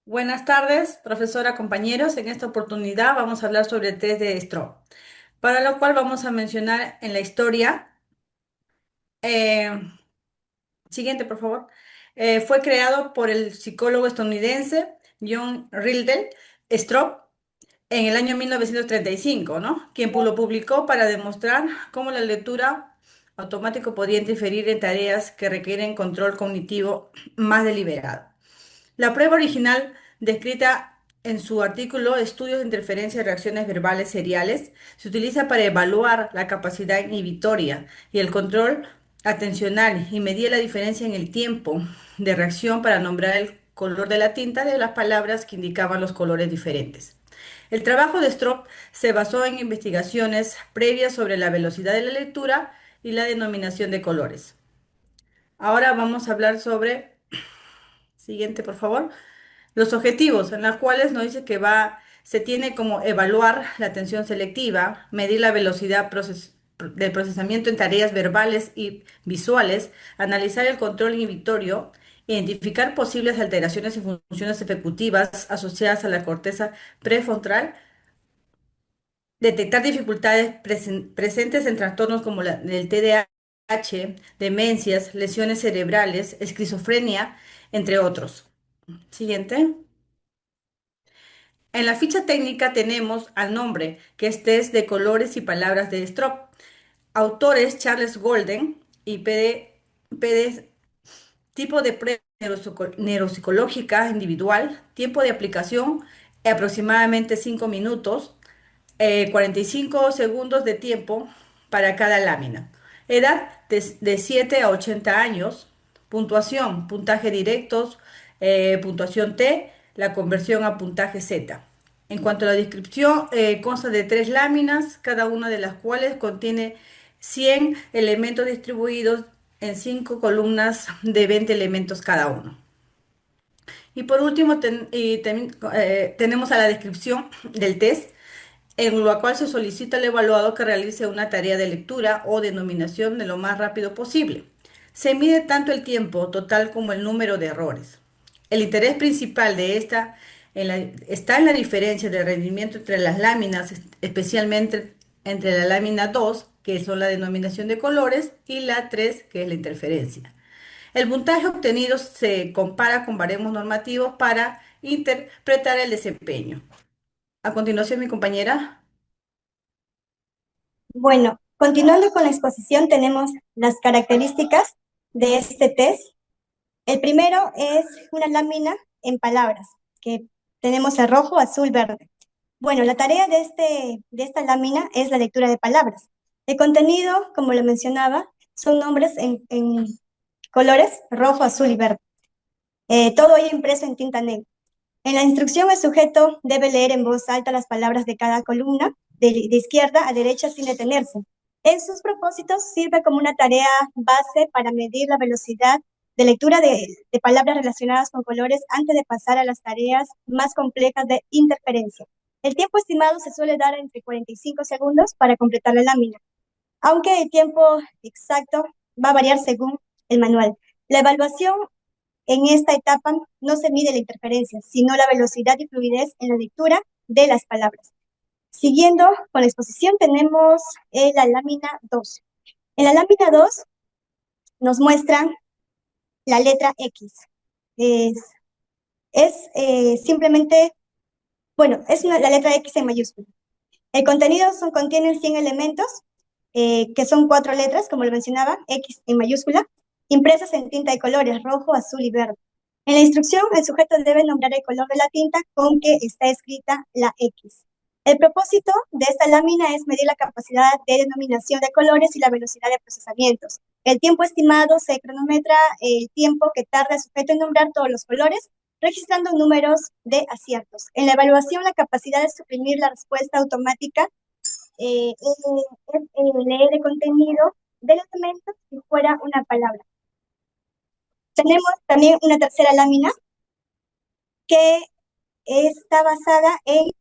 Buenas tardes, profesora, compañeros. En esta oportunidad vamos a hablar sobre el test de Stroop, para lo cual vamos a mencionar en la historia. eh, Siguiente, por favor. Fue creado por el psicólogo estadounidense John Riley Stroop en el año 1935, ¿no? Quien lo publicó para demostrar cómo la lectura automática podía interferir en tareas que requieren control cognitivo más deliberado. La prueba original, descrita en su artículo Estudios de interferencia de reacciones verbales seriales, se utiliza para evaluar la capacidad inhibitoria y el control atencional y medir la diferencia en el tiempo de reacción para nombrar el color de la tinta de las palabras que indicaban los colores diferentes. El trabajo de Stroop se basó en investigaciones previas sobre la velocidad de la lectura y la denominación de colores. Ahora vamos a hablar sobre, siguiente por favor, los objetivos, en los cuales nos dice que se tiene como evaluar la atención selectiva, medir la velocidad del procesamiento en tareas verbales y visuales, analizar el control inhibitorio, identificar posibles alteraciones en funciones ejecutivas asociadas a la corteza prefrontal, detectar dificultades presentes en trastornos como el TDAH, demencias, lesiones cerebrales, esquizofrenia, entre otros. Siguiente. En la ficha técnica tenemos al nombre, que este es de colores y palabras de Stroop. Autores Charles Golden y PD, tipo de prueba neuropsicológica individual, tiempo de aplicación aproximadamente 5 minutos, 45 segundos de tiempo para cada lámina. Edad de 7 a 80 años. Puntuación, puntaje directos, puntuación T, la conversión a puntaje Z. En cuanto a la descripción, consta de 3 láminas, cada una de las cuales contiene 100 elementos distribuidos en 5 columnas de 20 elementos cada uno. Y por último, tenemos a la descripción del test, en la cual se solicita al evaluado que realice una tarea de lectura o denominación de lo más rápido posible. Se mide tanto el tiempo total como el número de errores. El interés principal de esta está en la diferencia de rendimiento entre las láminas, especialmente entre la lámina 2, que son la denominación de colores, y la 3, que es la interferencia. El puntaje obtenido se compara con baremos normativos para interpretar el desempeño. A continuación, mi compañera. Bueno, continuando con la exposición, tenemos las características de este test. El primero es una lámina en palabras, que tenemos el rojo, azul, verde. Bueno, la tarea de esta lámina es la lectura de palabras. El contenido, como lo mencionaba, son nombres en colores rojo, azul y verde. Todo ello impreso en tinta negra. En la instrucción, el sujeto debe leer en voz alta las palabras de cada columna, de izquierda a derecha sin detenerse. En sus propósitos, sirve como una tarea base para medir la velocidad de lectura de palabras relacionadas con colores antes de pasar a las tareas más complejas de interferencia. El tiempo estimado se suele dar entre 45 segundos para completar la lámina, aunque el tiempo exacto va a variar según el manual. La evaluación en esta etapa no se mide la interferencia, sino la velocidad y fluidez en la lectura de las palabras. Siguiendo con la exposición, tenemos la lámina 2. En la lámina 2 nos muestran la letra X. Es, simplemente, bueno, la letra X en mayúscula. El contenido contiene 100 elementos, que son 4 letras, como lo mencionaba, X en mayúscula, impresas en tinta de colores rojo, azul y verde. En la instrucción, el sujeto debe nombrar el color de la tinta con que está escrita la X. El propósito de esta lámina es medir la capacidad de denominación de colores y la velocidad de procesamientos. El tiempo estimado se cronometra el tiempo que tarda el sujeto en nombrar todos los colores, registrando números de aciertos. En la evaluación, la capacidad de suprimir la respuesta automática es leer el contenido del elemento si fuera una palabra. Tenemos también una tercera lámina que está basada en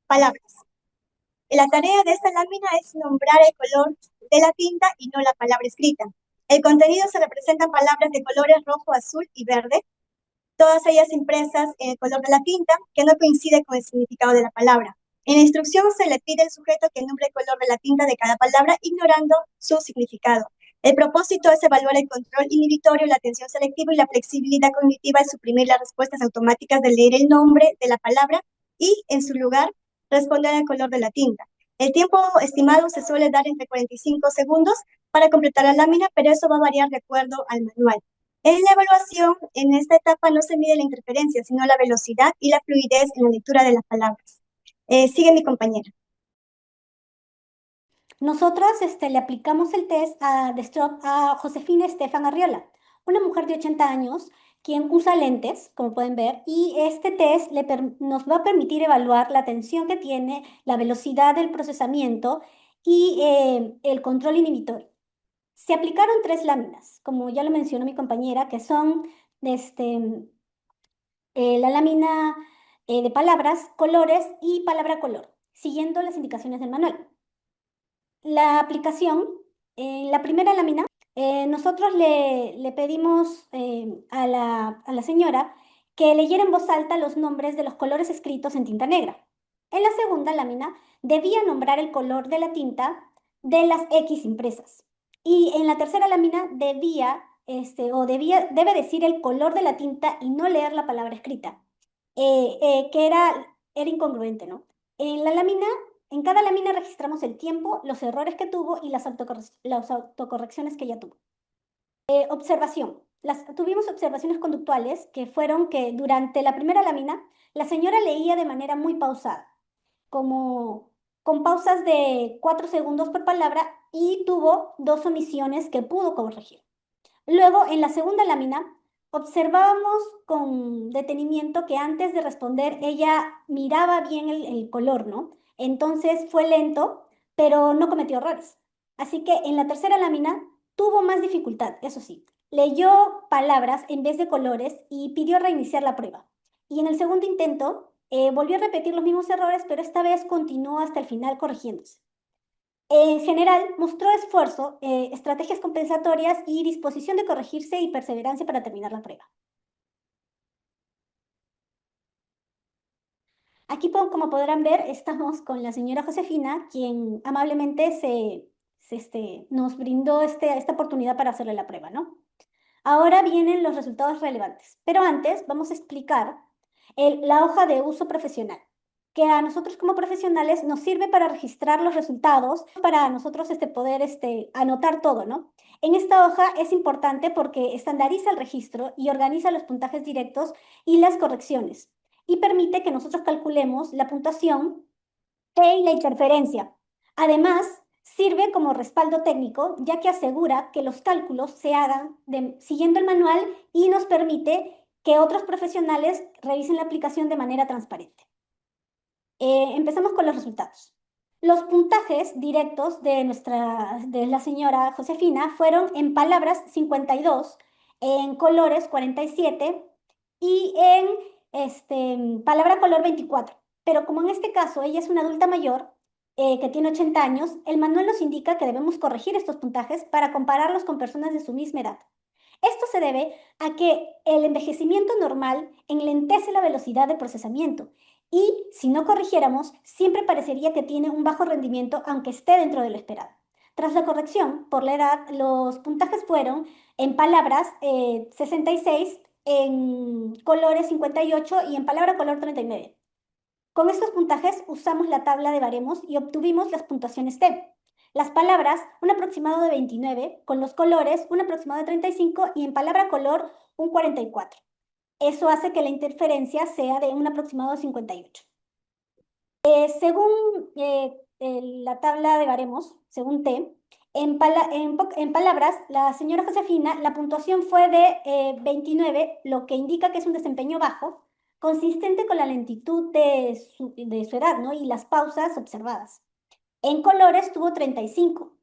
palabras. La tarea de esta lámina es nombrar el color de la tinta y no la palabra escrita. El contenido se representa en palabras de colores rojo, azul y verde. todas ellas impresas en el color de la tinta, que no coincide con el significado de la palabra. En la instrucción se le pide al sujeto que nombre el color de la tinta de cada palabra, ignorando su significado. El propósito es evaluar el control inhibitorio, la atención selectiva y la flexibilidad cognitiva al suprimir las respuestas automáticas de leer el nombre de la palabra y, en su lugar, responder al color de la tinta. El tiempo estimado se suele dar entre 45 segundos para completar la lámina, pero eso va a variar de acuerdo al manual. En la evaluación, en esta etapa no se mide la interferencia, sino la velocidad y la fluidez en la lectura de las palabras. Sigue mi compañera. Nosotros le aplicamos el test de Strop a Josefina Estefan Arriola, una mujer de 80 años quien usa lentes, como pueden ver, y este test nos va a permitir evaluar la atención que tiene, la velocidad del procesamiento y el control inhibitorio. Se aplicaron 3 láminas, como ya lo mencionó mi compañera, que son la lámina de palabras, colores y palabra color, siguiendo las indicaciones del manual. La aplicación, en la primera lámina, nosotros le pedimos a la señora que leyera en voz alta los nombres de los colores escritos en tinta negra. En la segunda lámina, debía nombrar el color de la tinta de las X impresas. Y en la tercera lámina debe decir el color de la tinta y no leer la palabra escrita, que era incongruente, ¿no? En cada lámina registramos el tiempo, los errores que tuvo y las autocorrecciones que ella tuvo. Observación. Tuvimos observaciones conductuales que fueron que durante la primera lámina la señora leía de manera muy pausada, como con pausas de 4 segundos por palabra, y tuvo 2 omisiones que pudo corregir. Luego, en la segunda lámina, observábamos con detenimiento que antes de responder ella miraba bien el color, ¿no? Entonces fue lento, pero no cometió errores. Así que en la tercera lámina tuvo más dificultad, eso sí. Leyó palabras en vez de colores y pidió reiniciar la prueba. Y en el segundo intento volvió a repetir los mismos errores, pero esta vez continuó hasta el final corrigiéndose. En general, mostró esfuerzo, estrategias compensatorias y disposición de corregirse y perseverancia para terminar la prueba. Aquí, como podrán ver, estamos con la señora Josefina, quien amablemente nos brindó esta oportunidad para hacerle la prueba, ¿no? Ahora vienen los resultados relevantes, pero antes vamos a explicar la hoja de uso profesional, que a nosotros como profesionales nos sirve para registrar los resultados, para nosotros poder anotar todo, ¿no? En esta hoja es importante porque estandariza el registro y organiza los puntajes directos y las correcciones, y permite que nosotros calculemos la puntuación y la interferencia. Además, sirve como respaldo técnico, ya que asegura que los cálculos se hagan siguiendo el manual y nos permite que otros profesionales revisen la aplicación de manera transparente. Empezamos con los resultados. Los puntajes directos de la señora Josefina fueron en palabras 52, en colores 47 y en palabra color 24. Pero como en este caso ella es una adulta mayor que tiene 80 años, el manual nos indica que debemos corregir estos puntajes para compararlos con personas de su misma edad. Esto se debe a que el envejecimiento normal enlentece la velocidad de procesamiento y si no corrigiéramos, siempre parecería que tiene un bajo rendimiento aunque esté dentro de lo esperado. Tras la corrección por la edad, los puntajes fueron en palabras 66, en colores 58 y en palabra color 39. Con estos puntajes usamos la tabla de baremos y obtuvimos las puntuaciones T. Las palabras, un aproximado de 29, con los colores, un aproximado de 35 y en palabra color, un 44. Eso hace que la interferencia sea de un aproximado de 58. Según la tabla de baremos, según T, en palabras, la señora Josefina, la puntuación fue de 29, lo que indica que es un desempeño bajo, consistente con la lentitud de su edad, ¿no? Y las pausas observadas. En colores tuvo 35.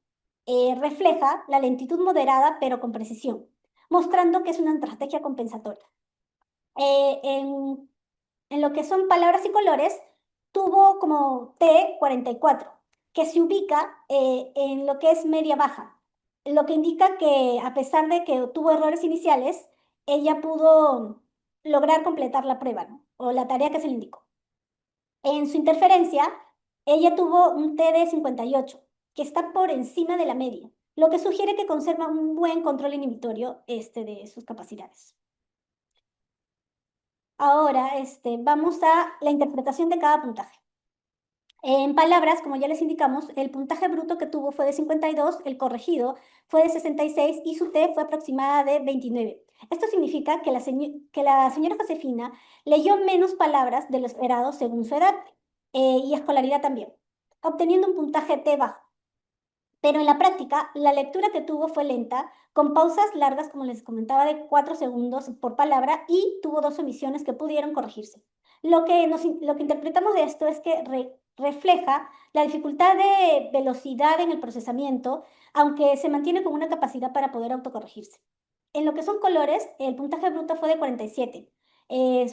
Refleja la lentitud moderada, pero con precisión, mostrando que es una estrategia compensatoria. En lo que son palabras y colores, tuvo como T44, que se ubica en lo que es media-baja, lo que indica que a pesar de que tuvo errores iniciales, ella pudo lograr completar la prueba, ¿no? O la tarea que se le indicó. En su interferencia, ella tuvo un T de 58, que está por encima de la media, lo que sugiere que conserva un buen control inhibitorio de sus capacidades. Ahora, vamos a la interpretación de cada puntaje. En palabras, como ya les indicamos, el puntaje bruto que tuvo fue de 52, el corregido fue de 66 y su T fue aproximada de 29. Esto significa que la señora Josefina leyó menos palabras de lo esperado según su edad y escolaridad también, obteniendo un puntaje T bajo. Pero en la práctica, la lectura que tuvo fue lenta, con pausas largas, como les comentaba, de 4 segundos por palabra y tuvo 2 omisiones que pudieron corregirse. Lo que interpretamos de esto es que refleja la dificultad de velocidad en el procesamiento, aunque se mantiene con una capacidad para poder autocorregirse. En lo que son colores, el puntaje bruto fue de 47.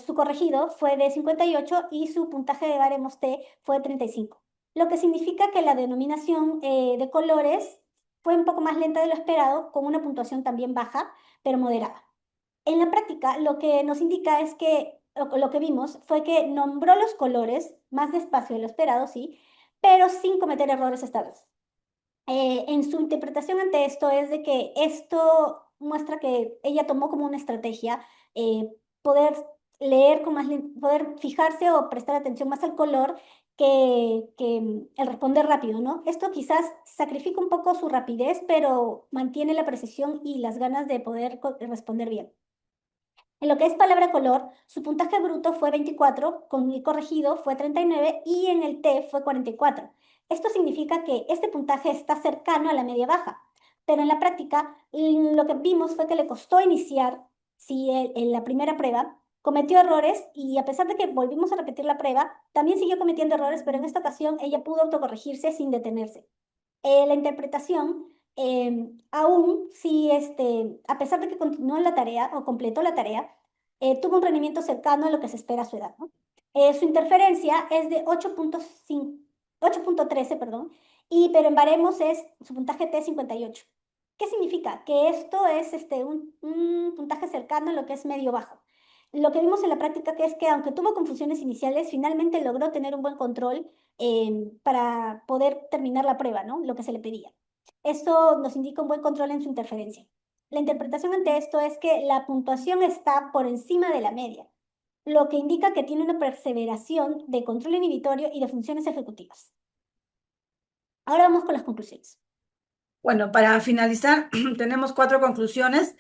Su corregido fue de 58 y su puntaje de baremos T fue de 35, lo que significa que la denominación de colores fue un poco más lenta de lo esperado, con una puntuación también baja, pero moderada. En la práctica, lo que nos indica es que lo que vimos fue que nombró los colores más despacio de lo esperado, sí, pero sin cometer errores esta vez. En su interpretación ante esto es de que esto muestra que ella tomó como una estrategia poder leer con poder fijarse o prestar atención más al color que el responder rápido, ¿no? Esto quizás sacrifica un poco su rapidez, pero mantiene la precisión y las ganas de poder responder bien. En lo que es palabra color, su puntaje bruto fue 24, con el corregido fue 39 y en el T fue 44. Esto significa que este puntaje está cercano a la media baja, pero en la práctica lo que vimos fue que le costó iniciar, si en la primera prueba, cometió errores y a pesar de que volvimos a repetir la prueba, también siguió cometiendo errores, pero en esta ocasión ella pudo autocorregirse sin detenerse. La interpretación, aún si a pesar de que continuó la tarea o completó la tarea, tuvo un rendimiento cercano a lo que se espera a su edad, ¿no? Su interferencia es de 8.5 8.13, perdón, pero en baremos su puntaje T 58. ¿Qué significa? Que esto es un puntaje cercano a lo que es medio bajo. Lo que vimos en la práctica que es que aunque tuvo confusiones iniciales, finalmente logró tener un buen control para poder terminar la prueba, ¿no? Lo que se le pedía. Esto nos indica un buen control en su interferencia. La interpretación ante esto es que la puntuación está por encima de la media, lo que indica que tiene una perseveración de control inhibitorio y de funciones ejecutivas. Ahora vamos con las conclusiones. Bueno, para finalizar, tenemos 4 conclusiones,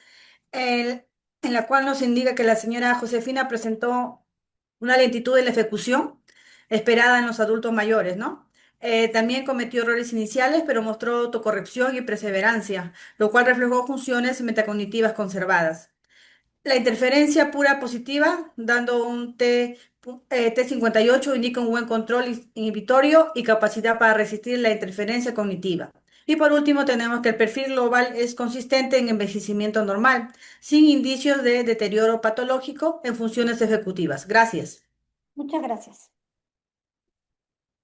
el- en la cual nos indica que la señora Josefina presentó una lentitud en la ejecución esperada en los adultos mayores, ¿no? También cometió errores iniciales, pero mostró autocorrección y perseverancia, lo cual reflejó funciones metacognitivas conservadas. La interferencia pura positiva, dando un T58, indica un buen control inhibitorio y capacidad para resistir la interferencia cognitiva. Y por último, tenemos que el perfil global es consistente en envejecimiento normal, sin indicios de deterioro patológico en funciones ejecutivas. Gracias. Muchas gracias.